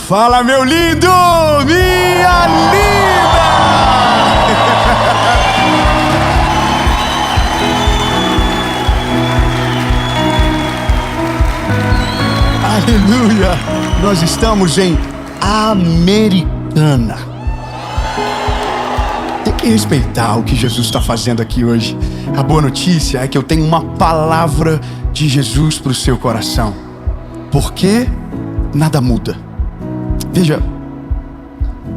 Fala, meu lindo, minha linda! Aleluia! Nós estamos em Americana. Tem que respeitar o que Jesus está fazendo aqui hoje. A boa notícia é que eu tenho uma palavra de Jesus para o seu coração. Porque nada muda. Veja,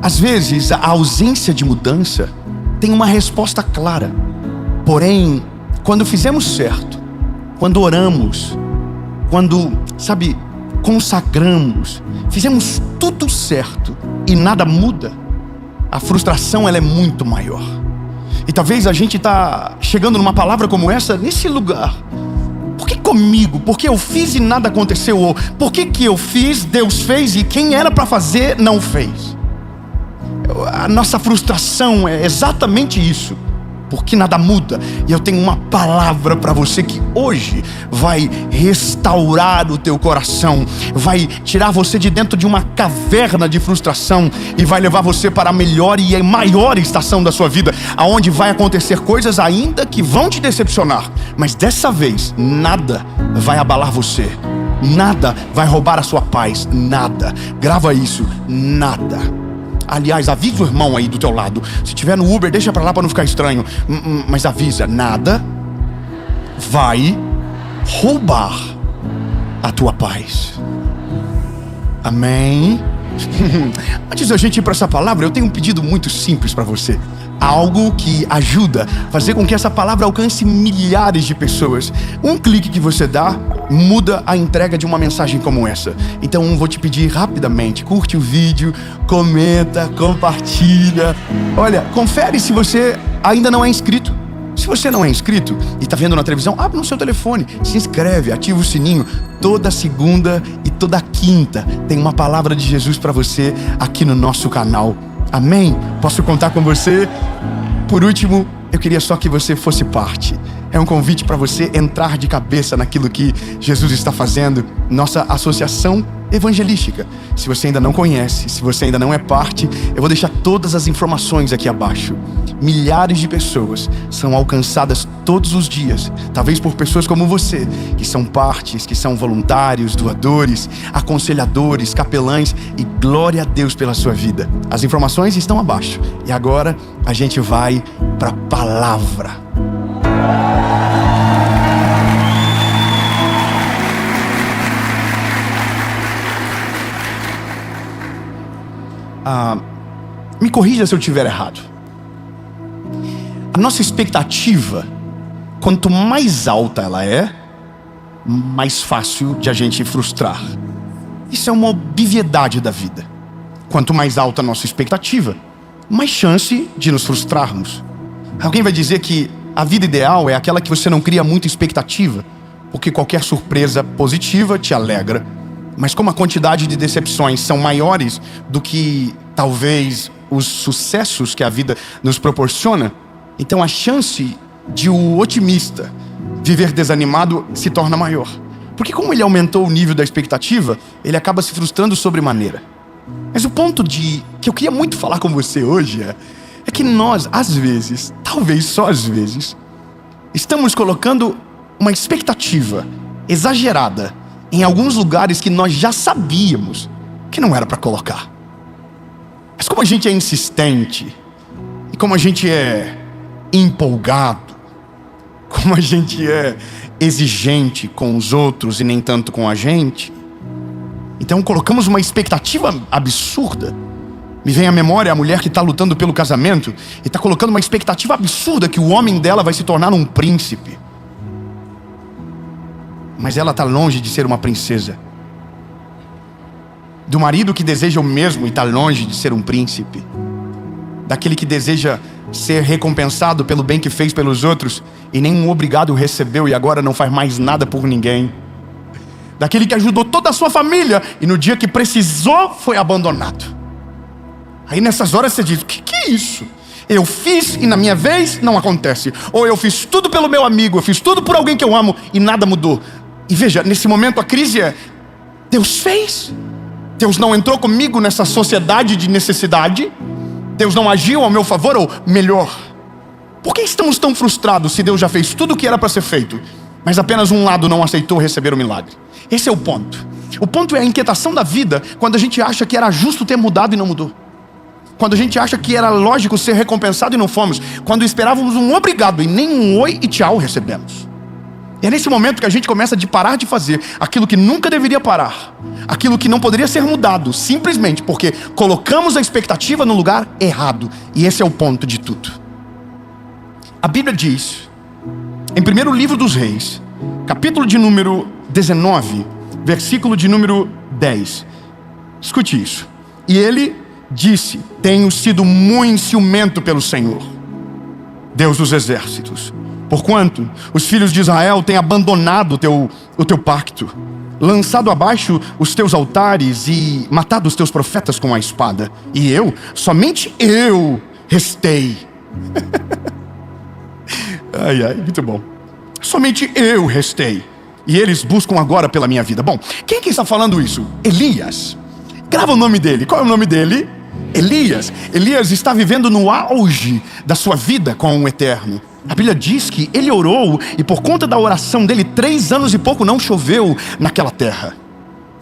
às vezes a ausência de mudança tem uma resposta clara. Porém, quando fizemos certo, quando oramos, quando, consagramos, fizemos tudo certo e nada muda, a frustração ela é muito maior. E talvez a gente está chegando numa palavra como essa, nesse lugar. Por que comigo? Porque eu fiz e nada aconteceu? Ou por que eu fiz, Deus fez e quem era para fazer não fez? A nossa frustração é exatamente isso. Porque nada muda. E eu tenho uma palavra para você que hoje vai restaurar o teu coração, vai tirar você de dentro de uma caverna de frustração e vai levar você para a melhor e a maior estação da sua vida, aonde vai acontecer coisas ainda que vão te decepcionar, mas dessa vez nada vai abalar você, nada vai roubar a sua paz, nada. Grava isso, nada. Aliás, avisa o irmão aí do teu lado. Se tiver no Uber, deixa pra lá pra não ficar estranho. Mas avisa, nada vai roubar a tua paz. Amém? Antes da gente ir para essa palavra, eu tenho um pedido muito simples para você. Algo que ajuda a fazer com que essa palavra alcance milhares de pessoas. Um clique que você dá muda a entrega de uma mensagem como essa. Então vou te pedir rapidamente, curte o vídeo, comenta, compartilha. Olha, confere se você ainda não é inscrito. Se você não é inscrito e está vendo na televisão, abre no seu telefone, se inscreve, ativa o sininho. Toda segunda e toda quinta tem uma palavra de Jesus para você aqui no nosso canal. Amém? Posso contar com você? Por último, eu queria só que você fosse parte. É um convite para você entrar de cabeça naquilo que Jesus está fazendo. Nossa associação evangelística. Se você ainda não conhece, se você ainda não é parte, eu vou deixar todas as informações aqui abaixo. Milhares de pessoas são alcançadas todos os dias, talvez por pessoas como você, que são partes, que são voluntários, doadores, aconselhadores, capelães, e glória a Deus pela sua vida. As informações estão abaixo. E agora a gente vai para a palavra. Me corrija se eu estiver errado. A nossa expectativa, quanto mais alta ela é, mais fácil de a gente frustrar. Isso é uma obviedade da vida. Quanto mais alta a nossa expectativa, mais chance de nos frustrarmos. Alguém vai dizer que a vida ideal é aquela que você não cria muita expectativa, porque qualquer surpresa positiva te alegra. Mas como a quantidade de decepções são maiores do que, talvez, os sucessos que a vida nos proporciona, então a chance de o otimista viver desanimado se torna maior. Porque como ele aumentou o nível da expectativa, ele acaba se frustrando sobremaneira. Mas o ponto que eu queria muito falar com você hoje é que nós, às vezes, talvez só às vezes, estamos colocando uma expectativa exagerada em alguns lugares que nós já sabíamos que não era para colocar. Mas como a gente é insistente, e como a gente é empolgado, como a gente é exigente com os outros e nem tanto com a gente, então colocamos uma expectativa absurda. Me vem à memória a mulher que está lutando pelo casamento e está colocando uma expectativa absurda que o homem dela vai se tornar um príncipe. Mas ela está longe de ser uma princesa. Do marido que deseja o mesmo e está longe de ser um príncipe. Daquele que deseja ser recompensado pelo bem que fez pelos outros e nenhum obrigado recebeu e agora não faz mais nada por ninguém. Daquele que ajudou toda a sua família e no dia que precisou foi abandonado. Aí nessas horas você diz, o que é isso? Eu fiz e na minha vez não acontece. Ou eu fiz tudo pelo meu amigo, eu fiz tudo por alguém que eu amo e nada mudou. E veja, nesse momento a crise é, Deus fez, Deus não entrou comigo nessa sociedade de necessidade. Deus não agiu ao meu favor, ou melhor, por que estamos tão frustrados se Deus já fez tudo o que era para ser feito, mas apenas um lado não aceitou receber o milagre? Esse é o ponto. O ponto é a inquietação da vida quando a gente acha que era justo ter mudado e não mudou. Quando a gente acha que era lógico ser recompensado e não fomos. Quando esperávamos um obrigado e nem um oi e tchau recebemos. É nesse momento que a gente começa a parar de fazer aquilo que nunca deveria parar, aquilo que não poderia ser mudado, simplesmente porque colocamos a expectativa no lugar errado. E esse é o ponto de tudo. A Bíblia diz, em 1º livro dos Reis, capítulo de número 19, versículo de número 10. Escute isso. E ele disse: tenho sido muito ciumento pelo Senhor, Deus dos exércitos, porquanto os filhos de Israel têm abandonado o teu pacto, lançado abaixo os teus altares e matado os teus profetas com a espada. E eu, somente eu, restei. Ai, ai, muito bom. Somente eu restei, e eles buscam agora pela minha vida. Bom, quem é que está falando isso? Elias. Grava o nome dele. Qual é o nome dele? Elias. Elias está vivendo no auge da sua vida com o Eterno. A Bíblia diz que ele orou, e por conta da oração dele, 3 anos e pouco não choveu naquela terra.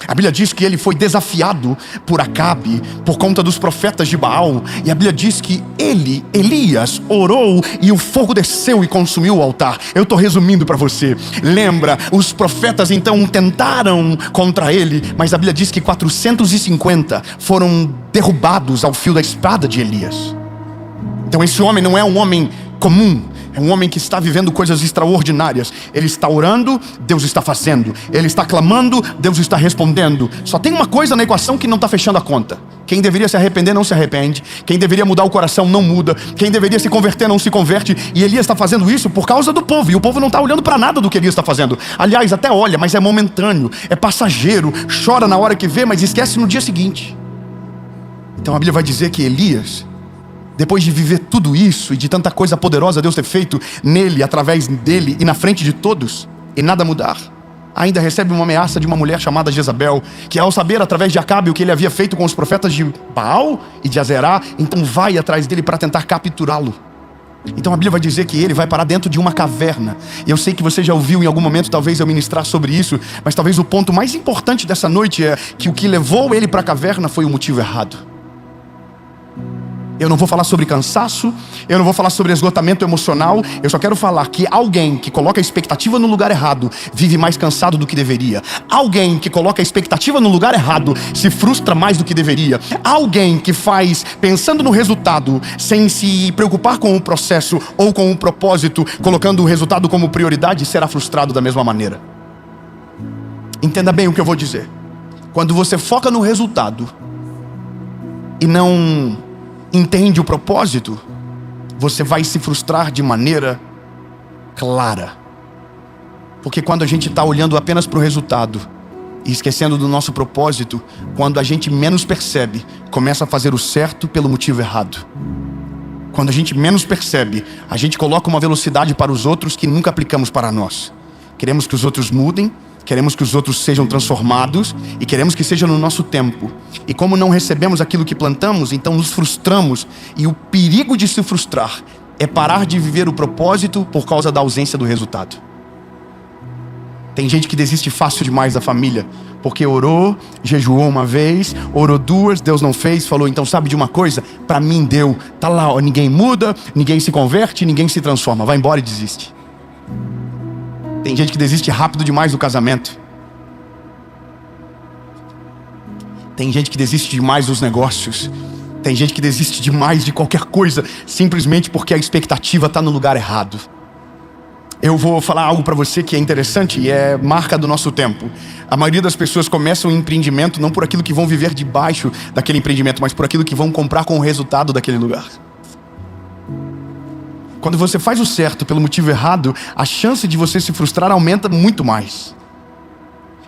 A Bíblia diz que ele foi desafiado por Acabe, por conta dos profetas de Baal. E a Bíblia diz que Elias, orou e o fogo desceu e consumiu o altar. Eu estou resumindo para você. Lembra, os profetas então tentaram contra ele, mas a Bíblia diz que 450 foram derrubados ao fio da espada de Elias. Então esse homem não é um homem comum. É um homem que está vivendo coisas extraordinárias. Ele está orando, Deus está fazendo. Ele está clamando, Deus está respondendo. Só tem uma coisa na equação que não está fechando a conta. Quem deveria se arrepender não se arrepende. Quem deveria mudar o coração não muda. Quem deveria se converter não se converte. E Elias está fazendo isso por causa do povo. E o povo não está olhando para nada do que Elias está fazendo. Aliás, até olha, mas é momentâneo, é passageiro. Chora na hora que vê, mas esquece no dia seguinte. Então a Bíblia vai dizer que Elias, depois de viver tudo isso e de tanta coisa poderosa Deus ter feito nele, através dele e na frente de todos, e nada mudar, ainda recebe uma ameaça de uma mulher chamada Jezabel, que ao saber através de Acabe o que ele havia feito com os profetas de Baal e de Azerá, então vai atrás dele para tentar capturá-lo. Então a Bíblia vai dizer que ele vai parar dentro de uma caverna. E eu sei que você já ouviu em algum momento talvez eu ministrar sobre isso, mas talvez o ponto mais importante dessa noite é que o que levou ele para a caverna foi o motivo errado. Eu não vou falar sobre cansaço, eu não vou falar sobre esgotamento emocional. Eu só quero falar que alguém que coloca a expectativa no lugar errado vive mais cansado do que deveria. Alguém que coloca a expectativa no lugar errado se frustra mais do que deveria. Alguém que faz pensando no resultado sem se preocupar com o processo ou com o propósito, colocando o resultado como prioridade, será frustrado da mesma maneira. Entenda bem o que eu vou dizer. Quando você foca no resultado e não entende o propósito, você vai se frustrar de maneira clara. Porque quando a gente está olhando apenas para o resultado e esquecendo do nosso propósito, quando a gente menos percebe, começa a fazer o certo pelo motivo errado. Quando a gente menos percebe, a gente coloca uma velocidade para os outros que nunca aplicamos para nós. Queremos que os outros mudem, queremos que os outros sejam transformados e queremos que seja no nosso tempo. E como não recebemos aquilo que plantamos, então nos frustramos. E o perigo de se frustrar é parar de viver o propósito por causa da ausência do resultado. Tem gente que desiste fácil demais da família, porque orou, jejuou uma vez, orou 2, Deus não fez, falou, então sabe de uma coisa? Para mim deu, tá lá, ó, ninguém muda, ninguém se converte, ninguém se transforma, vai embora e desiste. Tem gente que desiste rápido demais do casamento. Tem gente que desiste demais dos negócios. Tem gente que desiste demais de qualquer coisa, simplesmente porque a expectativa está no lugar errado. Eu vou falar algo para você que é interessante e é marca do nosso tempo. A maioria das pessoas começam um empreendimento não por aquilo que vão viver debaixo daquele empreendimento, mas por aquilo que vão comprar com o resultado daquele lugar. Quando você faz o certo pelo motivo errado, a chance de você se frustrar aumenta muito mais.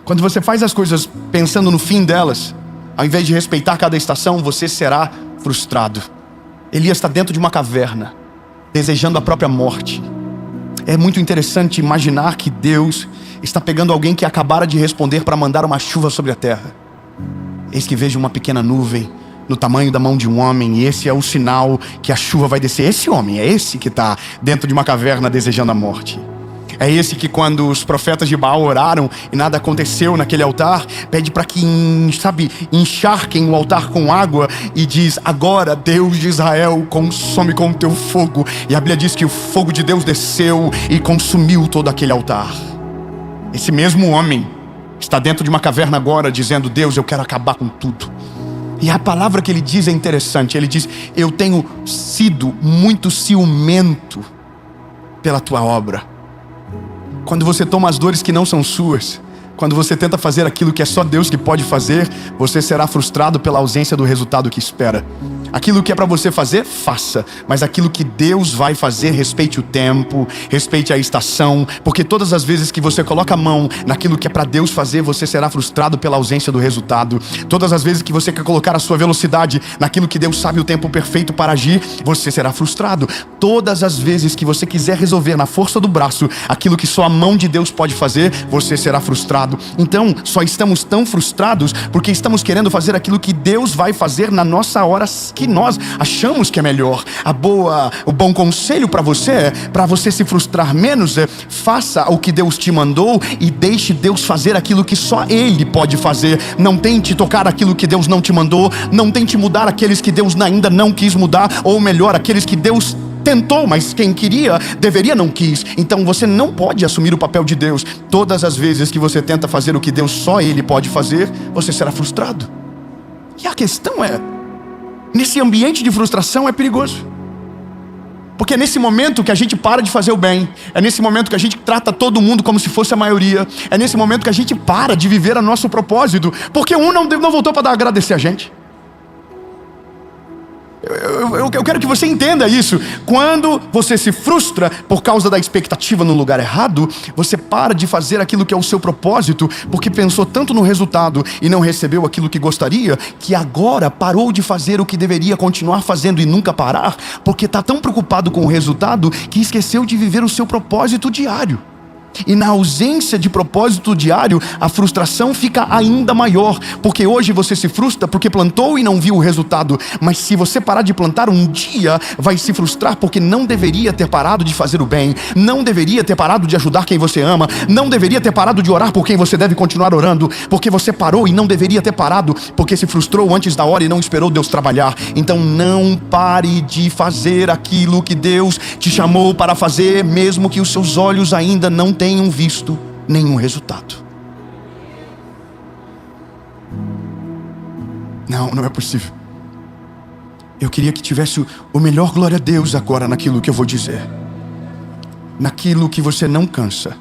Quando você faz as coisas pensando no fim delas, ao invés de respeitar cada estação, você será frustrado. Elias está dentro de uma caverna, desejando a própria morte. É muito interessante imaginar que Deus está pegando alguém que acabara de responder para mandar uma chuva sobre a terra. Eis que vejo uma pequena nuvem no tamanho da mão de um homem, e esse é o sinal que a chuva vai descer. Esse homem, é esse que está dentro de uma caverna desejando a morte. É esse que, quando os profetas de Baal oraram e nada aconteceu naquele altar, pede para que, encharquem o altar com água e diz: agora, Deus de Israel, consome com o teu fogo. E a Bíblia diz que o fogo de Deus desceu e consumiu todo aquele altar. Esse mesmo homem está dentro de uma caverna agora dizendo: Deus, eu quero acabar com tudo. E a palavra que ele diz é interessante. Ele diz: eu tenho sido muito ciumento pela tua obra. Quando você toma as dores que não são suas, quando você tenta fazer aquilo que é só Deus que pode fazer, você será frustrado pela ausência do resultado que espera. Aquilo que é para você fazer, faça. Mas aquilo que Deus vai fazer, respeite o tempo, respeite a estação. Porque todas as vezes que você coloca a mão naquilo que é para Deus fazer, você será frustrado pela ausência do resultado. Todas as vezes que você quer colocar a sua velocidade naquilo que Deus sabe o tempo perfeito para agir, você será frustrado. Todas as vezes que você quiser resolver na força do braço aquilo que só a mão de Deus pode fazer, você será frustrado. Então, só estamos tão frustrados porque estamos querendo fazer aquilo que Deus vai fazer na nossa hora que nós achamos que é melhor. O bom conselho para você se frustrar menos, faça o que Deus te mandou e deixe Deus fazer aquilo que só Ele pode fazer. Não tente tocar aquilo que Deus não te mandou, não tente mudar aqueles que Deus ainda não quis mudar, ou melhor, aqueles que Deus tentou, mas quem queria, deveria não quis. Então você não pode assumir o papel de Deus. Todas as vezes que você tenta fazer o que Deus só Ele pode fazer, você será frustrado. E a questão é, nesse ambiente de frustração é perigoso. Porque é nesse momento que a gente para de fazer o bem. É nesse momento que a gente trata todo mundo como se fosse a maioria. É nesse momento que a gente para de viver o nosso propósito. Porque um não voltou para agradecer a gente. Eu quero que você entenda isso. Quando você se frustra por causa da expectativa no lugar errado, você para de fazer aquilo que é o seu propósito, porque pensou tanto no resultado e não recebeu aquilo que gostaria, que agora parou de fazer o que deveria continuar fazendo e nunca parar, porque está tão preocupado com o resultado que esqueceu de viver o seu propósito diário. E na ausência de propósito diário, a frustração fica ainda maior. Porque hoje você se frustra porque plantou e não viu o resultado. Mas se você parar de plantar, um dia vai se frustrar porque não deveria ter parado de fazer o bem. Não deveria ter parado de ajudar quem você ama. Não deveria ter parado de orar por quem você deve continuar orando. Porque você parou e não deveria ter parado, porque se frustrou antes da hora e não esperou Deus trabalhar. Então não pare de fazer aquilo que Deus te chamou para fazer, mesmo que os seus olhos ainda não tenham visto nenhum resultado. Não é possível. Eu queria que tivesse o melhor glória a Deus agora naquilo que eu vou dizer. Naquilo que você não cansa,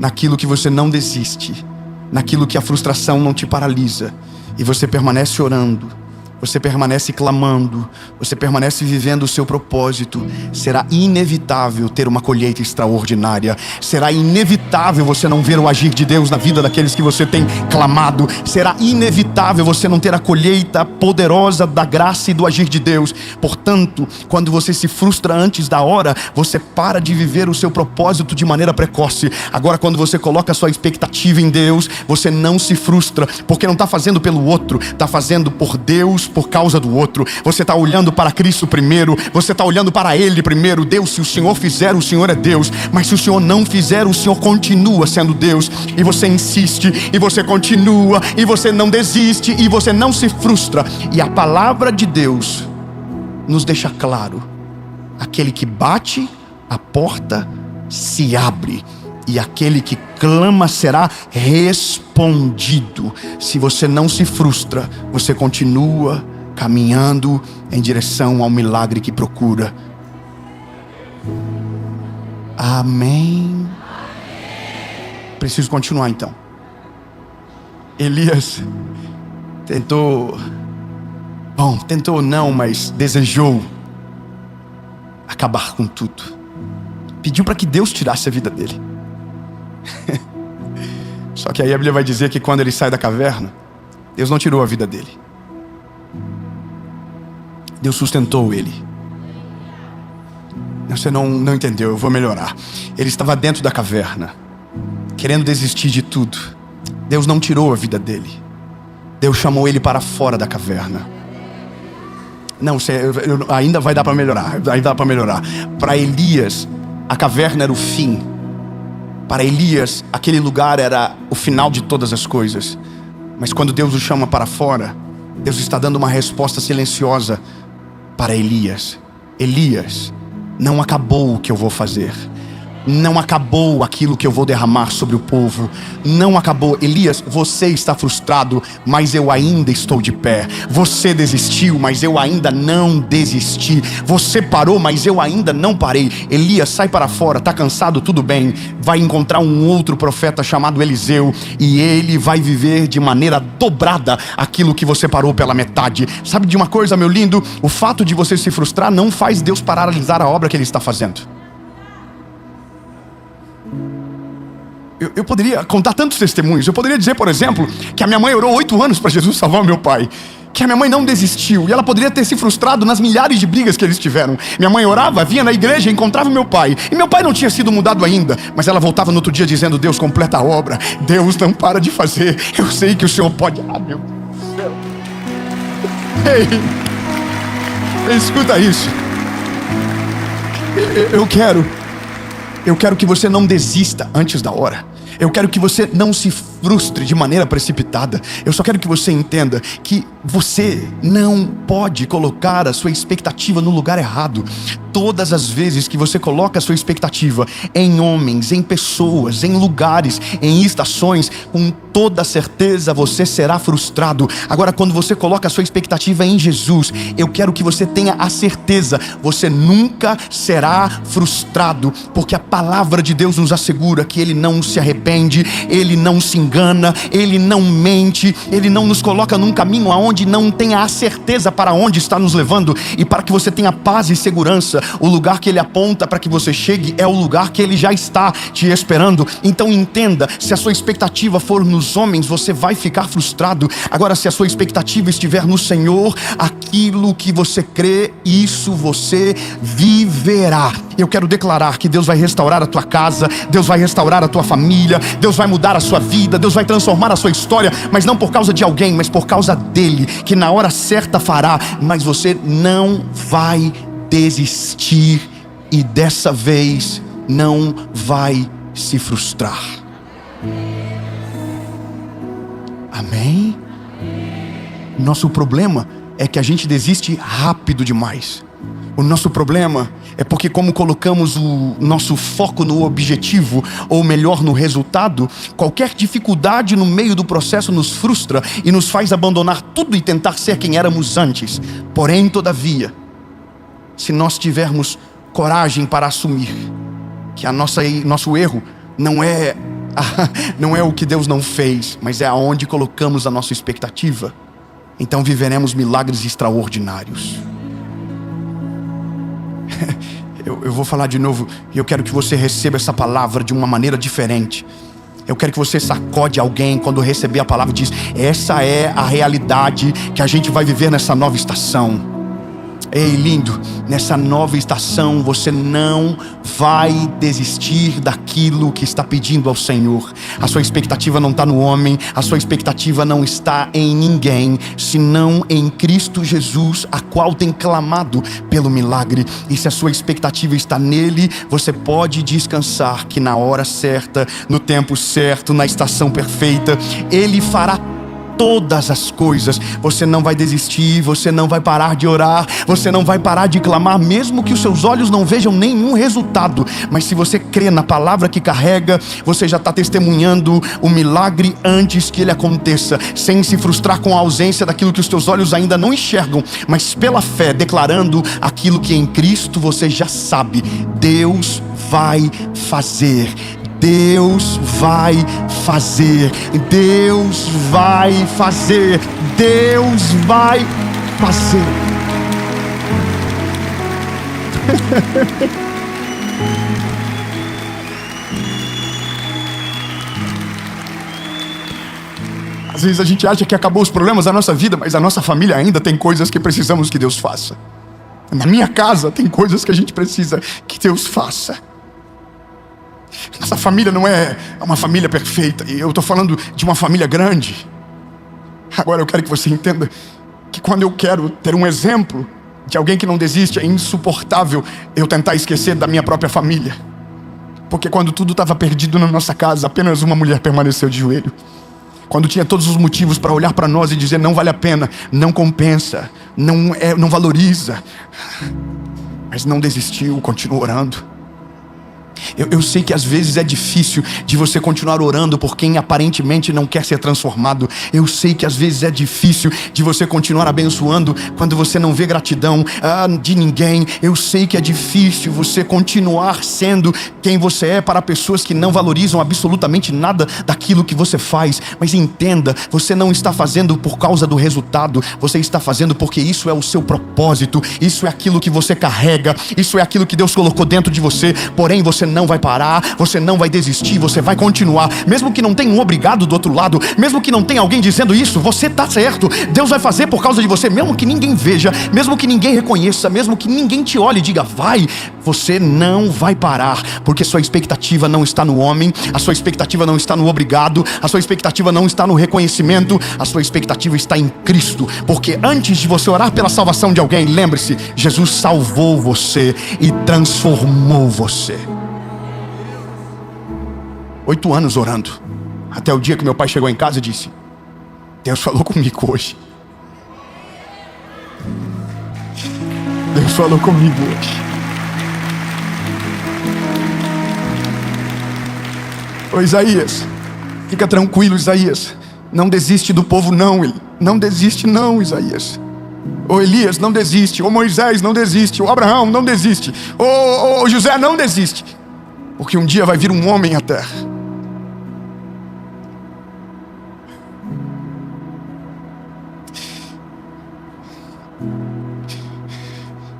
naquilo que você não desiste, naquilo que a frustração não te paralisa e você permanece orando, você permanece clamando, você permanece vivendo o seu propósito. Será inevitável ter uma colheita extraordinária. Será inevitável você não ver o agir de Deus na vida daqueles que você tem clamado. Será inevitável você não ter a colheita poderosa da graça e do agir de Deus. Portanto, quando você se frustra antes da hora, você para de viver o seu propósito de maneira precoce. Agora, quando você coloca a sua expectativa em Deus, você não se frustra, porque não está fazendo pelo outro, está fazendo por Deus, por causa do outro. Você está olhando para Cristo primeiro, você está olhando para Ele primeiro. Deus, se o Senhor fizer, o Senhor é Deus, mas se o Senhor não fizer, o Senhor continua sendo Deus. E você insiste, e você continua, e você não desiste, e você não se frustra. E a palavra de Deus nos deixa claro: aquele que bate, a porta se abre, e aquele que clama será respondido. Se você não se frustra, você continua caminhando em direção ao milagre que procura. Amém? Preciso continuar então. Elias tentou não, mas desejou acabar com tudo. Pediu para que Deus tirasse a vida dele. Só que aí a Bíblia vai dizer que quando ele sai da caverna, Deus não tirou a vida dele. Deus sustentou ele. Você não entendeu, eu vou melhorar. Ele estava dentro da caverna, querendo desistir de tudo. Deus não tirou a vida dele. Deus chamou ele para fora da caverna. Não, ainda vai dar para melhorar. Ainda dá para melhorar. Para Elias, a caverna era o fim. Para Elias, aquele lugar era o final de todas as coisas. Mas quando Deus o chama para fora, Deus está dando uma resposta silenciosa para Elias. Elias, não acabou o que eu vou fazer. Não acabou aquilo que eu vou derramar sobre o povo. Não acabou. Elias, você está frustrado, mas eu ainda estou de pé. Você desistiu, mas eu ainda não desisti. Você parou, mas eu ainda não parei. Elias, sai para fora, está cansado, tudo bem. Vai encontrar um outro profeta chamado Eliseu, e ele vai viver de maneira dobrada aquilo que você parou pela metade. Sabe de uma coisa, meu lindo? O fato de você se frustrar não faz Deus paralisar a obra que Ele está fazendo. Eu poderia contar tantos testemunhos. Eu poderia dizer, por exemplo, que a minha mãe orou 8 anos para Jesus salvar o meu pai. Que a minha mãe não desistiu. E ela poderia ter se frustrado nas milhares de brigas que eles tiveram. Minha mãe orava, vinha na igreja, encontrava meu pai. E meu pai não tinha sido mudado ainda. Mas ela voltava no outro dia dizendo: Deus completa a obra. Deus não para de fazer. Eu sei que o Senhor pode. Ah, meu Deus do céu. Ei, escuta isso. Eu quero que você não desista antes da hora. Eu quero que você não se frustre de maneira precipitada. Eu só quero que você entenda que você não pode colocar a sua expectativa no lugar errado. Todas as vezes que você coloca a sua expectativa em homens, em pessoas, em lugares, em estações, com toda certeza você será frustrado. Agora, quando você coloca a sua expectativa em Jesus, eu quero que você tenha a certeza, você nunca será frustrado, porque a palavra de Deus nos assegura que Ele não se arrepende, Ele não se engana, Ele não mente, Ele não nos coloca num caminho aonde não tenha a certeza para onde está nos levando. E para que você tenha paz e segurança, o lugar que Ele aponta para que você chegue é o lugar que Ele já está te esperando. Então entenda, se a sua expectativa for nos homens, você vai ficar frustrado. Agora, se a sua expectativa estiver no Senhor, aquilo que você crê, isso você viverá. Eu quero declarar que Deus vai restaurar a tua casa, Deus vai restaurar a tua família, Deus vai mudar a sua vida, Deus vai transformar a sua história, mas não por causa de alguém, mas por causa dEle, que na hora certa fará. Mas você não vai desistir, e dessa vez não vai se frustrar. Amém? Nosso problema é que a gente desiste rápido demais. O nosso problema é porque, como colocamos o nosso foco no objetivo, ou melhor, no resultado, qualquer dificuldade no meio do processo nos frustra e nos faz abandonar tudo e tentar ser quem éramos antes. Porém, todavia, se nós tivermos coragem para assumir que nosso erro não é o que Deus não fez, mas é aonde colocamos a nossa expectativa, então viveremos milagres extraordinários. Eu vou falar de novo, e eu quero que você receba essa palavra de uma maneira diferente. Eu quero que você sacode alguém quando receber a palavra e diz: essa é a realidade que a gente vai viver nessa nova estação. Ei, lindo, nessa nova estação você não vai desistir daquilo que está pedindo ao Senhor. A sua expectativa não está no homem, a sua expectativa não está em ninguém, senão em Cristo Jesus, a qual tem clamado pelo milagre. E se a sua expectativa está nele, você pode descansar que na hora certa, no tempo certo, na estação perfeita, Ele fará todas as coisas. Você não vai desistir, você não vai parar de orar, você não vai parar de clamar, mesmo que os seus olhos não vejam nenhum resultado. Mas se você crê na palavra que carrega, você já está testemunhando o milagre antes que ele aconteça, sem se frustrar com a ausência daquilo que os teus olhos ainda não enxergam, mas pela fé, declarando aquilo que em Cristo você já sabe. Deus vai fazer. Deus vai fazer, Deus vai fazer, Deus vai fazer. Às vezes a gente acha que acabou os problemas da nossa vida, mas a nossa família ainda tem coisas que precisamos que Deus faça. Na minha casa tem coisas que a gente precisa que Deus faça. Nossa família não é uma família perfeita. Eu estou falando de uma família grande. Agora eu quero que você entenda que quando eu quero ter um exemplo de alguém que não desiste, é insuportável eu tentar esquecer da minha própria família. Porque quando tudo estava perdido na nossa casa, apenas uma mulher permaneceu de joelho. Quando tinha todos os motivos para olhar para nós e dizer: não vale a pena, não compensa, não valoriza, mas não desistiu, continuou orando. Eu sei que às vezes é difícil de você continuar orando por quem aparentemente não quer ser transformado. Eu sei que às vezes é difícil de você continuar abençoando quando você não vê gratidão de ninguém. Eu sei que é difícil você continuar sendo quem você é para pessoas que não valorizam absolutamente nada daquilo que você faz. Mas entenda, você não está fazendo por causa do resultado, você está fazendo porque isso é o seu propósito, isso é aquilo que você carrega, isso é aquilo que Deus colocou dentro de você. Porém, você não vai parar, você não vai desistir, você vai continuar, mesmo que não tenha um obrigado do outro lado, mesmo que não tenha alguém dizendo isso, você está certo, Deus vai fazer por causa de você, mesmo que ninguém veja, mesmo que ninguém reconheça, mesmo que ninguém te olhe e diga vai, você não vai parar, porque sua expectativa não está no homem, a sua expectativa não está no obrigado, a sua expectativa não está no reconhecimento, a sua expectativa está em Cristo, porque antes de você orar pela salvação de alguém, lembre-se, Jesus salvou você e transformou você. 8 anos orando, até o dia que meu pai chegou em casa e disse: Deus falou comigo hoje. Deus falou comigo hoje. Ô Isaías, fica tranquilo, Isaías, não desiste do povo não, ele não desiste não, Isaías. Ô Elias, não desiste. Ô Moisés, não desiste. Ô Abraão, não desiste. Ô José, não desiste, porque um dia vai vir um homem à terra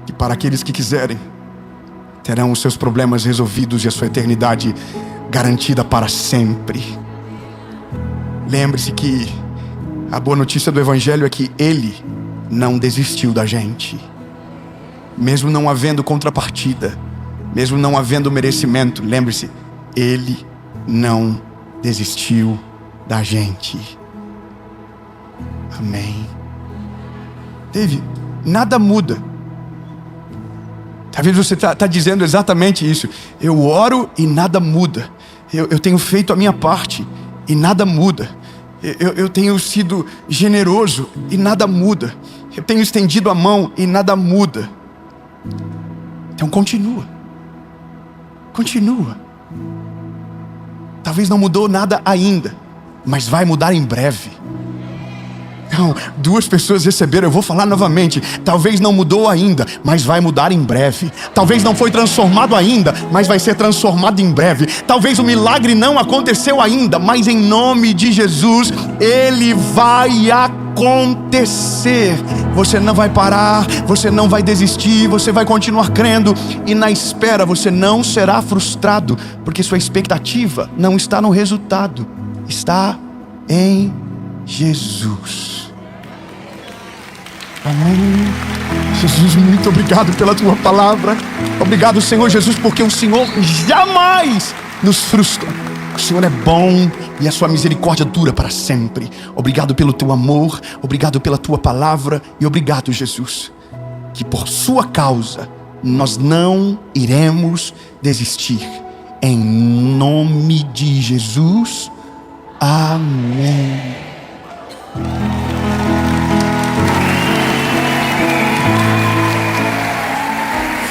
que, para aqueles que quiserem, terão os seus problemas resolvidos e a sua eternidade garantida para sempre. Lembre-se que a boa notícia do Evangelho é que Ele não desistiu da gente, mesmo não havendo contrapartida, mesmo não havendo merecimento. Lembre-se, Ele não desistiu da gente. Amém. Dave, nada muda. Talvez você está dizendo exatamente isso. Eu oro e nada muda. Eu tenho feito a minha parte e nada muda. Eu tenho sido generoso e nada muda. Eu tenho estendido a mão e nada muda. Então continua. Continua. Talvez não mudou nada ainda, mas vai mudar em breve. Não, 2 pessoas receberam, eu vou falar novamente. Talvez não mudou ainda, mas vai mudar em breve. Talvez não foi transformado ainda, mas vai ser transformado em breve. Talvez o milagre não aconteceu ainda, mas em nome de Jesus, ele vai acontecer. Você não vai parar, você não vai desistir, você vai continuar crendo. E na espera você não será frustrado, porque sua expectativa não está no resultado, está em Jesus. Amém. Jesus, muito obrigado pela tua palavra. Obrigado, Senhor Jesus, porque o Senhor jamais nos frustra. O Senhor é bom e a sua misericórdia dura para sempre. Obrigado pelo teu amor, obrigado pela tua palavra e obrigado, Jesus, que por sua causa nós não iremos desistir. Em nome de Jesus. Amém.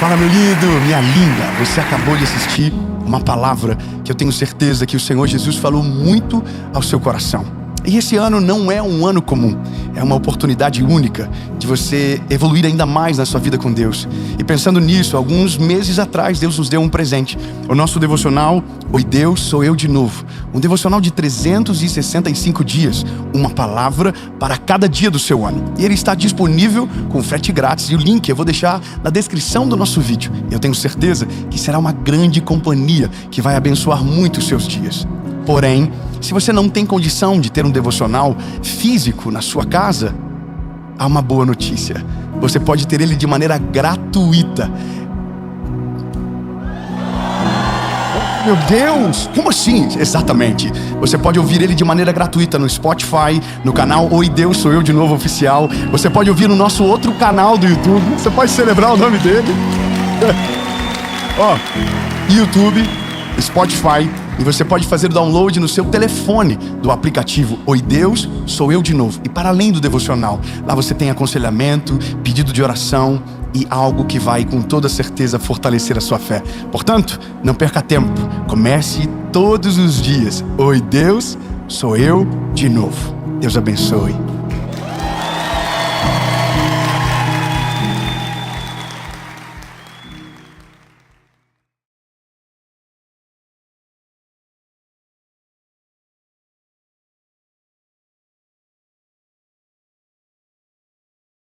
Fala, meu lindo, minha linda. Você acabou de assistir uma palavra que eu tenho certeza que o Senhor Jesus falou muito ao seu coração. E esse ano não é um ano comum, é uma oportunidade única de você evoluir ainda mais na sua vida com Deus. E pensando nisso, alguns meses atrás, Deus nos deu um presente. O nosso devocional, Oi Deus, Sou Eu de Novo. Um devocional de 365 dias, uma palavra para cada dia do seu ano. E ele está disponível com frete grátis e o link eu vou deixar na descrição do nosso vídeo. Eu tenho certeza que será uma grande companhia que vai abençoar muito os seus dias. Porém, se você não tem condição de ter um devocional físico na sua casa, há uma boa notícia. Você pode ter ele de maneira gratuita. Meu Deus, como assim? Exatamente. Você pode ouvir ele de maneira gratuita no Spotify, no canal Oi Deus Sou Eu de Novo Oficial. Você pode ouvir no nosso outro canal do YouTube. Você pode celebrar o nome dele. Ó, YouTube, Spotify, e você pode fazer o download no seu telefone do aplicativo Oi Deus Sou Eu de Novo. E para além do devocional, lá você tem aconselhamento, pedido de oração e algo que vai com toda certeza fortalecer a sua fé. Portanto, não perca tempo. Comece todos os dias. Oi Deus Sou Eu de Novo. Deus abençoe.